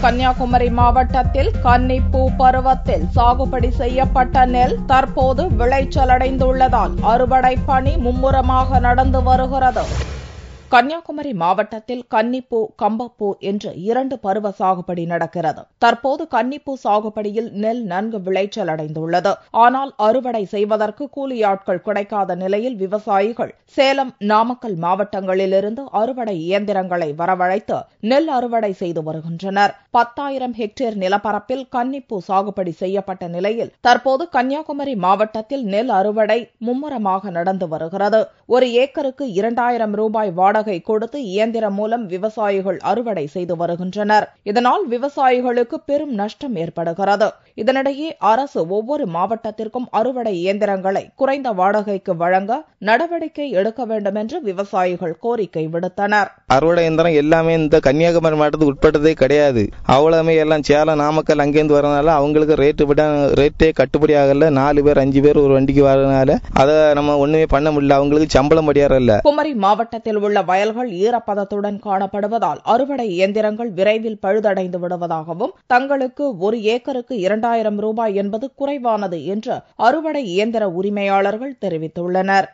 கன்னியாகுமரி மாவட்டத்தில் கன்னிப்பூ பருவத்தில் சாகுபடி செய்யப்பட்ட நெல் தற்போது விளைச்சலடைந்துள்ளதால் அறுவடை பணி மும்முரமாக நடந்து வருகிறது. கன்னியாகுமரி மாவட்டத்தில் கன்னிப்பூ, கம்பப்பூ என்று 2 பருவ சாகுபடி நடக்கிறது. தற்போது கன்னிப்பூ சாகுபடியில் நெல் நன்கு விளைச்சல் அடைந்துள்ளது. ஆனால் அறுவடை செய்வதற்கு கூலியாட்கள் கிடைக்காத நிலையில் விவசாயிகள் சேலம், நாமக்கல் மாவட்டங்களிலிருந்து அறுவடை இயந்திரங்களை வரவழைத்து நெல் அறுவடை செய்து வருகின்றனர். 10,000 ஹெக்டேர் நிலப்பரப்பில் கன்னிப்பூ சாகுபடி செய்யப்பட்ட நிலையில் தற்போது கன்னியாகுமரி மாவட்டத்தில் நெல் அறுவடை மும்முரமாக நடந்து வருகிறது. ஒரு ஏக்கருக்கு 2,000 ரூபாய் வாடகை கொடுத்து இயந்திரம் மூலம் விவசாயிகள் அறுவடை செய்து வருகின்றனர். இதனால் விவசாயிகளுக்கு பெரும் நஷ்டம் ஏற்படுகிறது. இதனிடையே அரசு ஒவ்வொரு மாவட்டத்திற்கும் அறுவடை இயந்திரங்களை குறைந்த வாடகைக்கு வழங்க நடவடிக்கை எடுக்க வேண்டும் என்று விவசாயிகள் கோரிக்கை விடுத்தனர். அறுவடை இயந்திரம் எல்லாமே இந்த கன்னியாகுமரி மாவட்டத்துக்கு உட்பட்டதே கிடையாது. அவ்வளவுமே எல்லாம் சேலம், நாமக்கல் அங்கேருந்து வரனால அவங்களுக்கு ரேட்டே கட்டுப்படி ஆகல. 4 பேர் 5 பேர் ஒரு வண்டிக்கு வரனால அதை நம்ம ஒண்ணுமே பண்ண முடியல. அவங்களுக்கு சம்பளம் படியாரல்ல. குமரி மாவட்டத்தில் உள்ள வயல்கள் ஈரப்பதத்துடன் காணப்படுவதால் அறுவடை இயந்திரங்கள் விரைவில் பழுதடைந்து விடுவதாகவும் தங்களுக்கு ஒரு ஏக்கருக்கு 2,000 ரூபாய் என்பது குறைவானது என்று அறுவடை இயந்திர உரிமையாளர்கள் தெரிவித்துள்ளனர்.